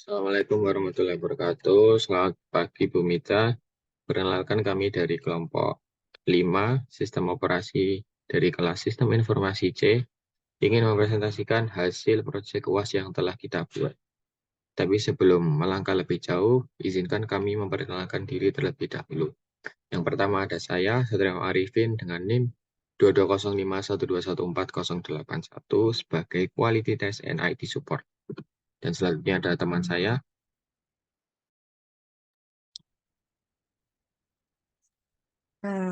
Assalamualaikum warahmatullahi wabarakatuh. Selamat pagi Bu Mita. Perkenalkan kami dari kelompok 5 Sistem Operasi dari kelas Sistem Informasi C ingin mempresentasikan hasil proyek UAS yang telah kita buat. Tapi sebelum melangkah lebih jauh, izinkan kami memperkenalkan diri terlebih dahulu. Yang pertama ada saya, Satrio Arifin dengan NIM 2205121408 sebagai Quality Test and IT Support. Dan selanjutnya ada teman saya,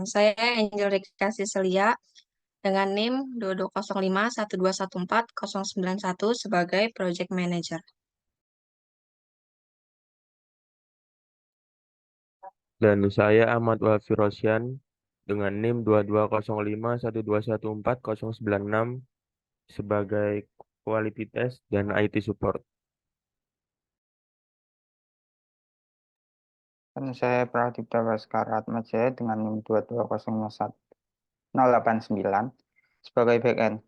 Saya Angel Rika Siselia dengan NIM 220512140991 sebagai Project Manager. Dan saya Ahmad Wafi Rosyan dengan NIM 220512140996 sebagai Quality Test dan IT Support. Dan saya Pradipta Baskara Atmajaya dengan NIM 2201089 sebagai backend.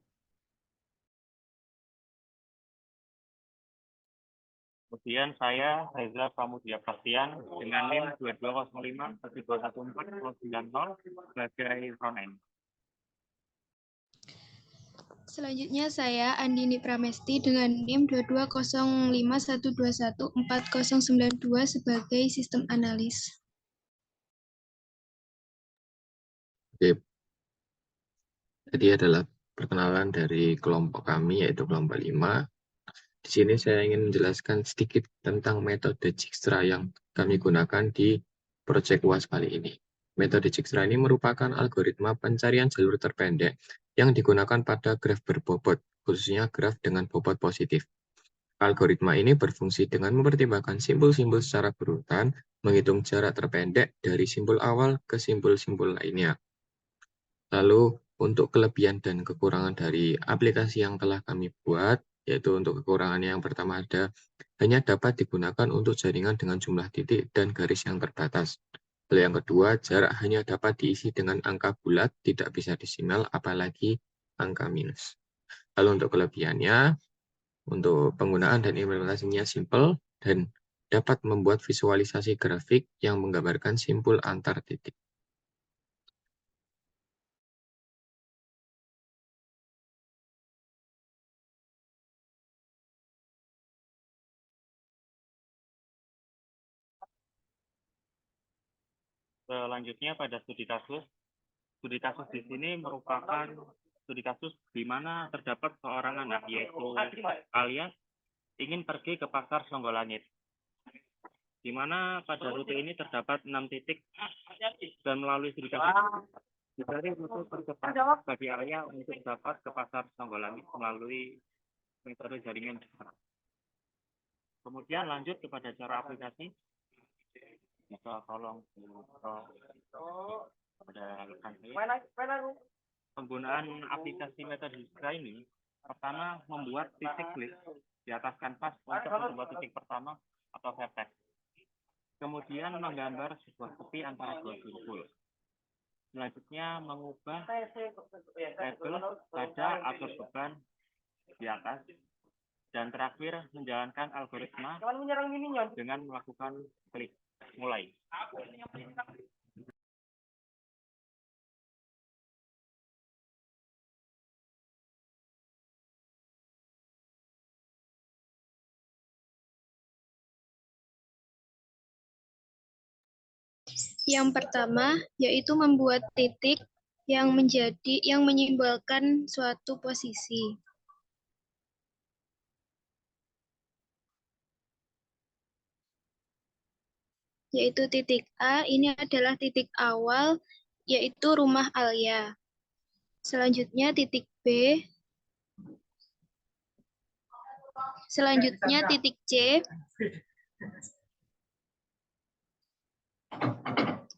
Kemudian saya Reza Pramudia Prastian dengan NIM 2205121490 sebagai frontend. Selanjutnya saya Andini Pramesti dengan NIM 220512149092 sebagai sistem analis. Jadi adalah perkenalan dari kelompok kami, yaitu kelompok 5. Di sini saya ingin menjelaskan sedikit tentang metode Dijkstra yang kami gunakan di proyek UAS kali ini. Metode Dijkstra ini merupakan algoritma pencarian jalur terpendek yang digunakan pada graf berbobot, khususnya graf dengan bobot positif. Algoritma ini berfungsi dengan mempertimbangkan simbol-simbol secara berurutan, menghitung jarak terpendek dari simbol awal ke simbol-simbol lainnya. Lalu, untuk kelebihan dan kekurangan dari aplikasi yang telah kami buat, yaitu untuk kekurangannya yang pertama ada, hanya dapat digunakan untuk jaringan dengan jumlah titik dan garis yang terbatas. Lalu yang kedua, jarak hanya dapat diisi dengan angka bulat, tidak bisa desimal, apalagi angka minus. Lalu untuk kelebihannya, untuk penggunaan dan implementasinya simple, dan dapat membuat visualisasi grafik yang menggambarkan simpul antar titik. Selanjutnya pada studi kasus di sini merupakan studi kasus di mana terdapat seorang anak, yaitu alias ingin pergi ke pasar Songgolangit, di mana pada rute ini terdapat 6 titik, dan melalui studi kasus dicari rute tercepat bagi Alia untuk dapat ke pasar Songgolangit melalui metode jaringan. Kemudian lanjut kepada cara aplikasi. Bisa tolong pada rekan saya. Penggunaan aplikasi metode Dijkstra ini pertama membuat titik klik di atas kanvas untuk membuat titik pertama atau vertex. Kemudian menggambar sebuah tepi antara dua simpul. Selanjutnya mengubah label pada atur beban di atas. Dan terakhir menjalankan algoritma dengan melakukan klik mulai. Yang pertama yaitu membuat titik yang menyimbolkan suatu posisi. Yaitu titik A, ini adalah titik awal, yaitu rumah Alia. Selanjutnya titik B. Selanjutnya titik C.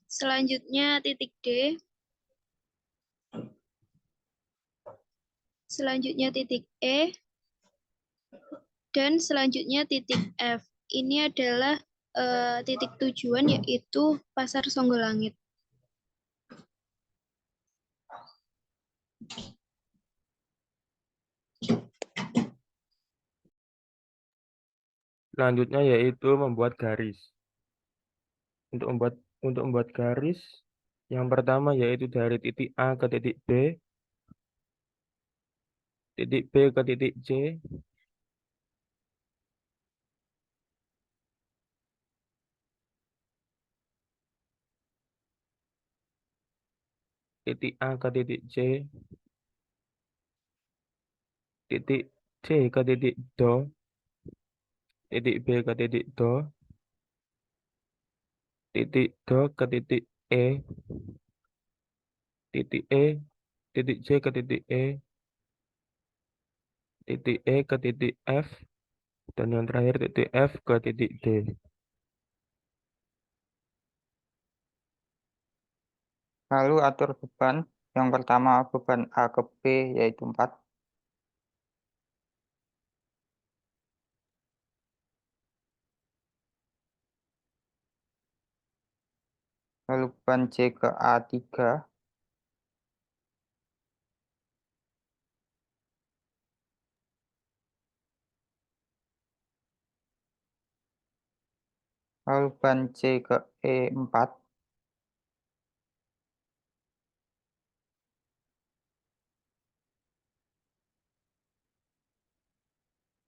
Selanjutnya titik D. Selanjutnya titik E. Dan selanjutnya titik F. Ini adalah titik tujuan, yaitu Pasar Songgolangit. Selanjutnya yaitu membuat garis. Untuk membuat garis, yang pertama yaitu dari titik A ke titik B, titik B ke titik C, titik A ke titik C, titik C ke titik Do, titik B ke titik Do, titik Do ke titik E, titik E, titik C ke titik E, titik E ke titik F, dan yang terakhir titik F ke titik D. Lalu atur beban. Yang pertama beban A ke B yaitu 4. Lalu beban C ke A3. Lalu beban C ke E4.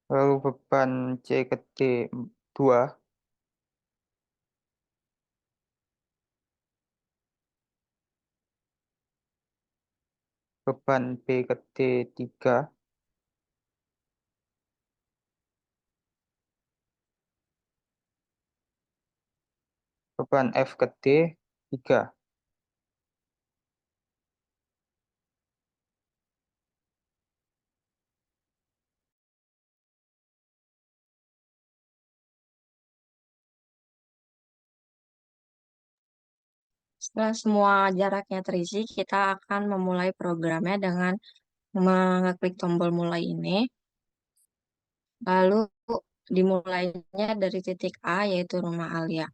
Lalu beban C ke D2. Beban B ke D3. Beban F ke D3. Setelah semua jaraknya terisi, kita akan memulai programnya dengan mengeklik tombol mulai ini. Lalu dimulainya dari titik A, yaitu rumah Alia.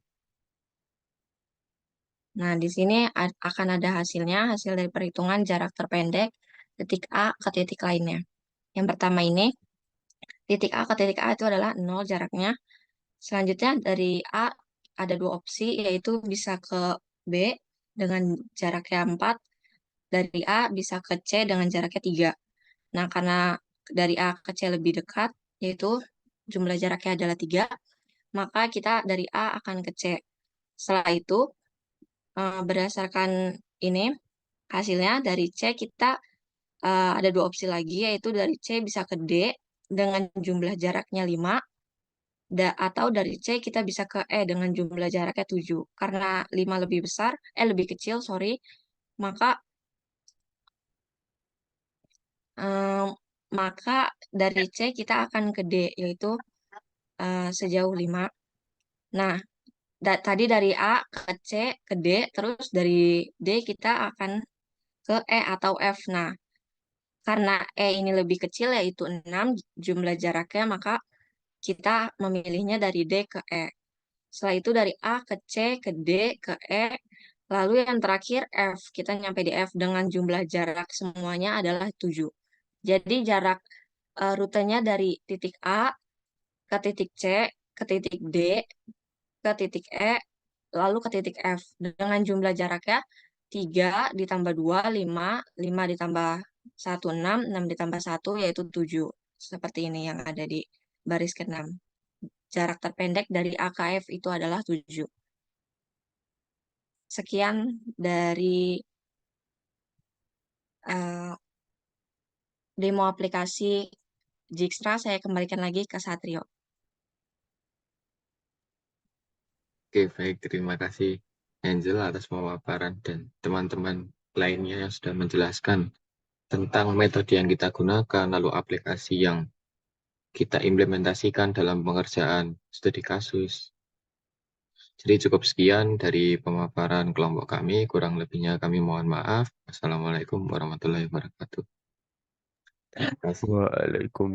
Nah, di sini akan ada hasilnya, hasil dari perhitungan jarak terpendek titik A ke titik lainnya. Yang pertama ini, titik A ke titik A itu adalah 0 jaraknya. Selanjutnya dari A ada dua opsi, yaitu bisa ke B dengan jaraknya 4, dari A bisa ke C dengan jaraknya 3. Nah, karena dari A ke C lebih dekat, yaitu jumlah jaraknya adalah 3, maka kita dari A akan ke C. Setelah itu, berdasarkan ini, hasilnya dari C kita ada dua opsi lagi, yaitu dari C bisa ke D dengan jumlah jaraknya 5, atau dari C kita bisa ke E dengan jumlah jaraknya 7. Karena 5 lebih kecil, sorry, maka em, maka dari C kita akan ke D, yaitu sejauh 5. Nah, tadi dari A ke C ke D, terus dari D kita akan ke E atau F. Nah, karena E ini lebih kecil, yaitu 6 jumlah jaraknya, maka kita memilihnya dari D ke E. Setelah itu dari A ke C, ke D, ke E, lalu yang terakhir F. Kita nyampe di F dengan jumlah jarak semuanya adalah 7. Jadi jarak rutenya dari titik A ke titik C, ke titik D, ke titik E, lalu ke titik F. Dengan jumlah jaraknya 3 ditambah 2, 5, 5 ditambah 1, 6, 6 ditambah 1, yaitu 7. Seperti ini yang ada di baris ke-6. Jarak terpendek dari A ke F itu adalah 7. Sekian dari demo aplikasi Dijkstra. Saya kembalikan lagi ke Satrio. Oke, baik. Terima kasih Angel atas pemaparan dan teman-teman lainnya yang sudah menjelaskan tentang metode yang kita gunakan, lalu aplikasi yang kita implementasikan dalam pengerjaan studi kasus. Jadi cukup sekian dari pemaparan kelompok kami. Kurang lebihnya kami mohon maaf. Wassalamualaikum warahmatullahi wabarakatuh. Terima kasih. Waalaikumsalam.